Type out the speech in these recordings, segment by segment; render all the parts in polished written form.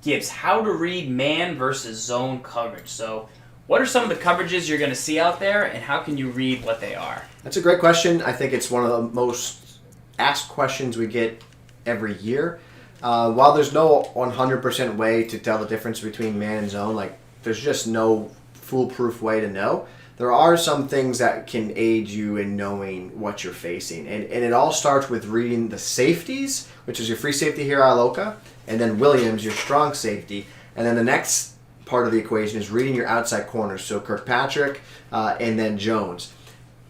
Gibbs, how to read man versus zone coverage. So what are some of the coverages you're going to see out there, and how can you read what they are? That's a great question. I think it's one of the most asked questions we get every year. While there's no 100% way to tell the difference between man and zone, like there's just no foolproof way to know, there are some things that can aid you in knowing what you're facing. And it all starts with reading the safeties, which is your free safety here, Iloka, and then Williams, your strong safety. And then the next part of the equation is reading your outside corners, so Kirkpatrick and then Jones.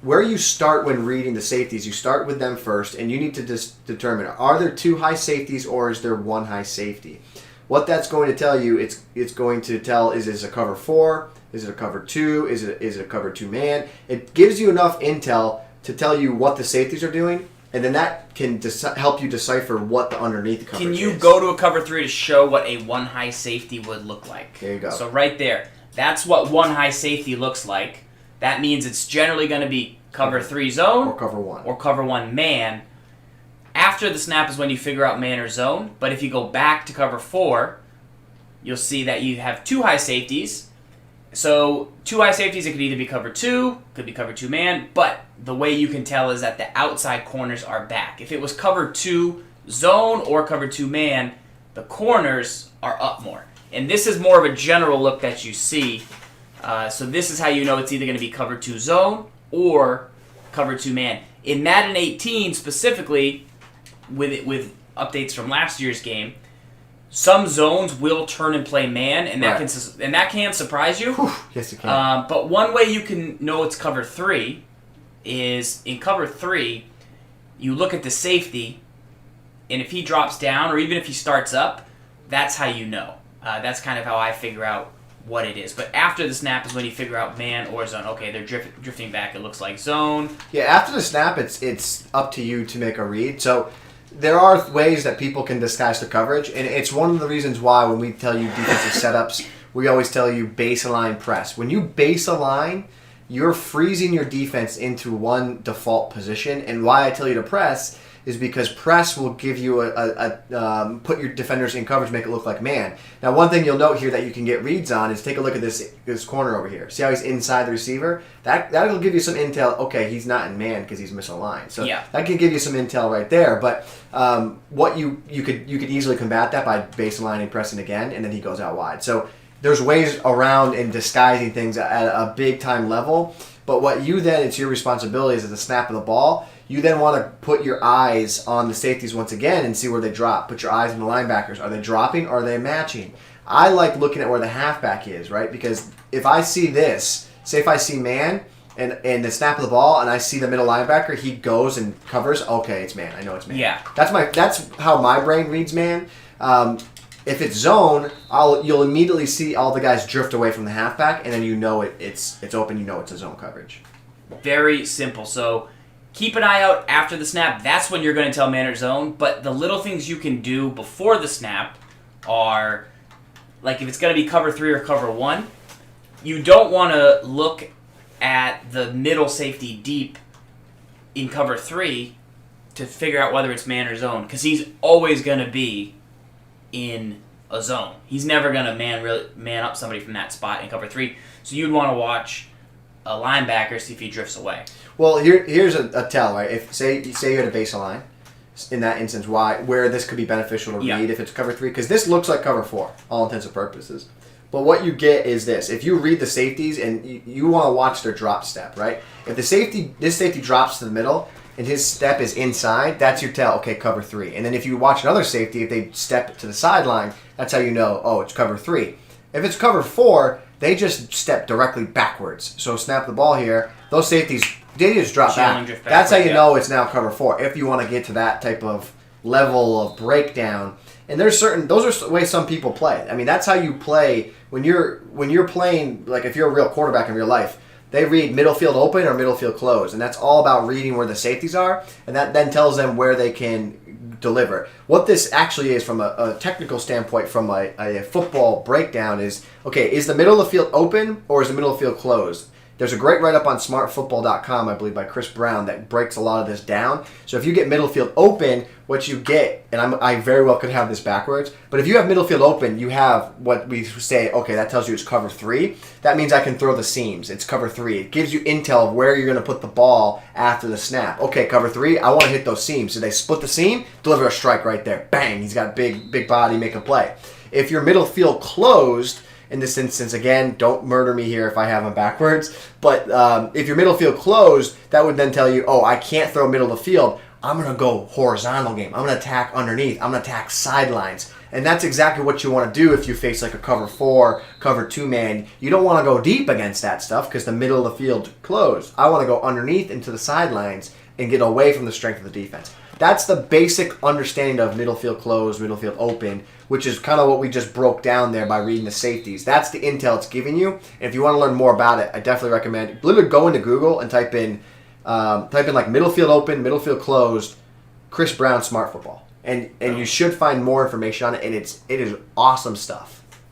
Where you start when reading the safeties, you start with them first, and you need to determine, are there two high safeties or is there one high safety? What that's going to tell you, it's going to tell, is this a cover 4? Is it a cover 2? Is it a cover 2 man? It gives you enough intel to tell you what the safeties are doing, and then that can help you decipher what the underneath coverage is. Can you go to a cover 3 to show what a one high safety would look like? There you go. So right there, that's what one high safety looks like. That means it's generally going to be cover 3 zone or cover 1 or cover 1 man. After the snap is when you figure out man or zone. But if you go back to cover 4, you'll see that you have two high safeties. So two high safeties, it could either be cover 2, could be cover 2 man, but the way you can tell is that the outside corners are back. If it was cover 2 zone or cover 2 man, the corners are up more. And this is more of a general look that you see. So this is how you know it's either going to be cover 2 zone or cover 2 man. In Madden 18 specifically, with updates from last year's game, some zones will turn and play man, and that can surprise you. Whew. Yes, it can. But one way you can know it's cover 3 is in cover 3, you look at the safety, and if he drops down or even if he starts up, that's how you know. That's kind of how I figure out what it is. But after the snap is when you figure out man or zone. Okay, they're drifting back. It looks like zone. Yeah, after the snap, it's up to you to make a read. So there are ways that people can disguise the coverage, and it's one of the reasons why when we tell you defensive setups, we always tell you base align press. When you base align, you're freezing your defense into one default position, and why I tell you to press is because press will give you put your defenders in coverage, make it look like man. Now, one thing you'll note here that you can get reads on is take a look at this corner over here. See how he's inside the receiver? That'll give you some intel. Okay, he's not in man because he's misaligned. So that can give you some intel right there. But what you could easily combat that by base aligning, pressing again, and then he goes out wide. So there's ways around and disguising things at a big time level. But what you then, it's your responsibility is at the snap of the ball. You then want to put your eyes on the safeties once again and see where they drop. Put your eyes on the linebackers. Are they dropping or are they matching? I like looking at where the halfback is, right? Because if I see this, say if I see man and the snap of the ball and I see the middle linebacker, he goes and covers, okay, it's man. I know it's man. Yeah. That's how my brain reads man. If it's zone, you'll immediately see all the guys drift away from the halfback, and then you know it's open, you know it's a zone coverage. Very simple. So keep an eye out after the snap. That's when you're going to tell man or zone. But the little things you can do before the snap are, like if it's going to be cover 3 or cover 1, you don't want to look at the middle safety deep in cover 3 to figure out whether it's man or zone, because he's always going to be in a zone. He's never going to man up somebody from that spot in cover 3. So you'd want to watch a linebacker, see if he drifts away. Well, here's a tell, right? If say you had a base line, in that instance, where this could be beneficial to read if it's cover 3, because this looks like cover 4, all intents and purposes. But what you get is this: if you read the safeties and you want to watch their drop step, right? If this safety drops to the middle and his step is inside, that's your tell. Okay, cover 3. And then if you watch another safety, if they step to the sideline, that's how you know. Oh, it's cover 3. If it's cover 4, they just step directly backwards. So snap the ball here. Those safeties, they just drop back. That's how you know it's now cover 4. If you want to get to that type of level of breakdown, and those are the ways some people play. I mean, that's how you play when you're playing. Like if you're a real quarterback in real life, they read middle field open or middle field closed, and that's all about reading where the safeties are, and that then tells them where they can deliver. What this actually is from a technical standpoint, from a football breakdown, is, okay, is the middle of the field open or is the middle of the field closed? There's a great write-up on smartfootball.com, I believe, by Chris Brown that breaks a lot of this down. So if you get middle field open, what you get, and I very well could have this backwards, but if you have middle field open, you have what we say, okay, that tells you it's cover 3. That means I can throw the seams. It's cover 3. It gives you intel of where you're going to put the ball after the snap. Okay, cover 3, I want to hit those seams. So they split the seam, deliver a strike right there. Bang, he's got big body, make a play. If your middle field closed, in this instance, again, don't murder me here if I have them backwards, but if your middle field closed, that would then tell you, oh, I can't throw middle of the field. I'm going to go horizontal game. I'm going to attack underneath. I'm going to attack sidelines. And that's exactly what you want to do if you face like a cover 4, cover 2 man. You don't want to go deep against that stuff because the middle of the field closed. I want to go underneath into the sidelines and get away from the strength of the defense. That's the basic understanding of middle field closed, middle field open, which is kind of what we just broke down there by reading the safeties. That's the intel it's giving you. And if you want to learn more about it, I definitely recommend literally go into Google and type in like middle field open, middle field closed, Chris Brown Smart Football, and you should find more information on it. And it is awesome stuff.